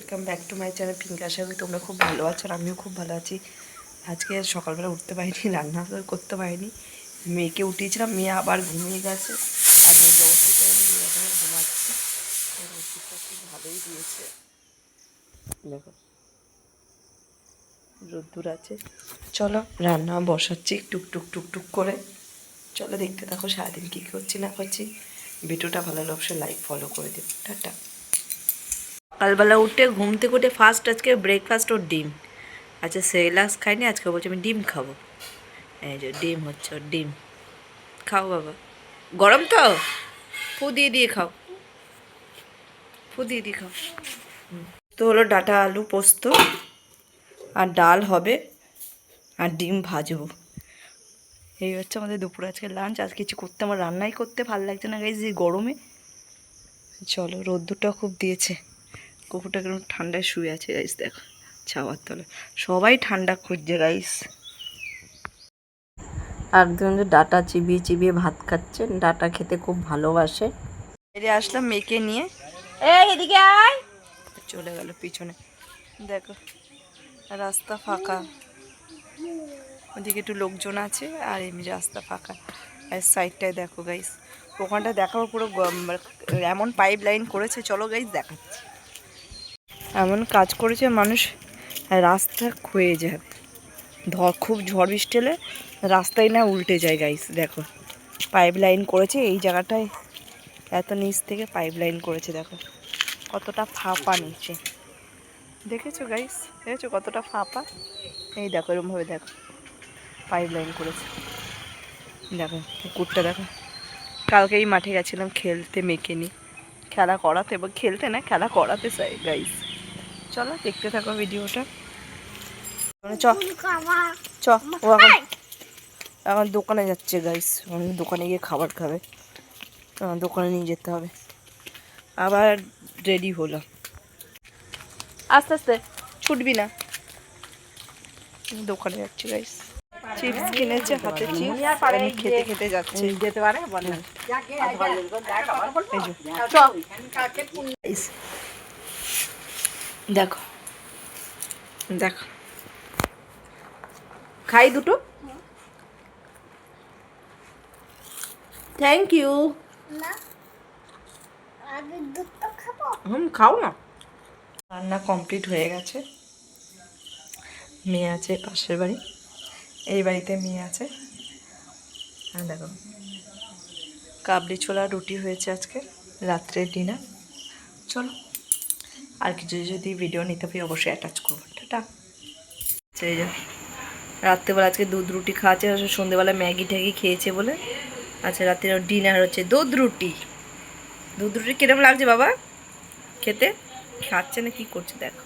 Welcome back to my channel pink. আশা করি তোমরা খুব ভালো আছো আর আমিও খুব ভালো আছি। আজকে সকালবেলা উঠতে পারিনি, রান্না করতে পারিনি। মেয়েকে উঠিয়েছিলাম, মেয়ে আবার ঘুমিয়ে গেছে আর জবরদস্তি করে মেয়ে এখন ঘুমাচ্ছে। রোদ্দুরটা খুব ভালোই দিয়েছে, দেখো রোদ্দুর আছে। চলো রান্না বসাচ্ছি টুকটুক টুকটুক করে। চলো দেখতে থাকো সারাদিন কী করছি না করছি। ভিডিওটা ভালো লাগলে অবশ্যই লাইক ফলো করে দেবো। টাটা। সকালবেলা উঠে ঘুম থেকে উঠে ফার্স্ট আজকে ব্রেকফাস্ট ওর ডিম। আচ্ছা সেরেলাক্স খাইনি, আজকে বলছি আমি ডিম খাবো। এই যে ডিম হচ্ছে ওর ডিম, খাও বাবা। গরম তো, ফু দিয়ে দিয়ে খাও, ফু দিয়ে দিয়ে খাও। তো হলো ডাঁটা আলু পোস্ত আর ডাল হবে আর ডিম ভাজবো। এই হচ্ছে আমাদের দুপুর আজকে লাঞ্চ। আজ কিছু করতে আমার রান্নাই করতে ভালো লাগছে না গাইজ, এই গরমে। চলো রোদ্দুরটা খুব দিয়েছে, কুকুরটা কেন ঠান্ডায় শুয়ে আছে গাইস, দেখো ছাওয়ার তলে। সবাই ঠান্ডা খুঁজছে গাইস। আর দুজন ডাটা চিবিয়ে চিবিয়ে ভাত খাচ্ছে, ডাটা খেতে খুব ভালোবাসে। এদিকে আসলাম মেয়েকে নিয়ে, এই এদিকে আয়। চলে গেল পিছনে, দেখো রাস্তা ফাঁকা, ওদিকে একটু লোকজন আছে আর এমনি রাস্তা ফাঁকা। আর সাইডটায় দেখো গাইস, ওখানটা দেখাবো পুরো এমন পাইপ লাইন করেছে। চলো গাইস দেখাচ্ছি, এমন কাজ করেছে মানুষ রাস্তা ক্ষয়ে যায়। খুব ঝড় বৃষ্টি হলে রাস্তায় না উল্টে যায় গাইস। দেখো পাইপ লাইন করেছে এই জায়গাটায়, এত নিচ থেকে পাইপ লাইন করেছে। দেখো কতটা ফাঁপা নিচে, দেখেছো গাইস, দেখেছো কতটা ফাঁপা। এই দেখো এরকমভাবে দেখো পাইপ লাইন করেছে। দেখো কুকুরটা দেখো, কালকে এই মাঠে গেছিলাম খেলতে মেয়েকে নিয়ে, খেলা করাতে, এবং খেলতে না খেলা করাতে চাই গাইস। চলো দেখতে থাকো ভিডিওটা। চ চ, ও এখন দোকানে যাচ্ছে গাইস, দোকানে গিয়ে খাবার খাবে, দোকানে নিয়ে যেতে হবে। আবার রেডি হলো, আস্তে আস্তে ছুটবি না। দোকানে যাচ্ছে গাইস, চিপস কিনেছে, হাতে চিপস আমি খেতে খেতে যাচ্ছে। যেতে পারে দেখো দেখো খাই দুটো, থ্যাংক ইউ। খাও না। রান্না কমপ্লিট হয়ে গেছে, মেয়ে আছে পাশের বাড়ি, এই বাড়িতে মেয়ে আছে। হ্যাঁ দেখো কাবলি ছোলা রুটি হয়েছে আজকে রাত্রের ডিনার। চলো আর কিছু যদি ভিডিও নিতে পারি অবশ্যই অ্যাটাচ করবো। টাটা। সেই যে রাত্রেবেলা আজকে দুধ রুটি খাওয়াচ্ছে, সন্ধ্যেবেলা ম্যাগি ট্যাগি খেয়েছে বলে। আচ্ছা রাত্রে ডিনার হচ্ছে দুধ রুটি। দুধ রুটি কিরম লাগছে বাবা খেতে? খাচ্ছে না কি করছে দেখো।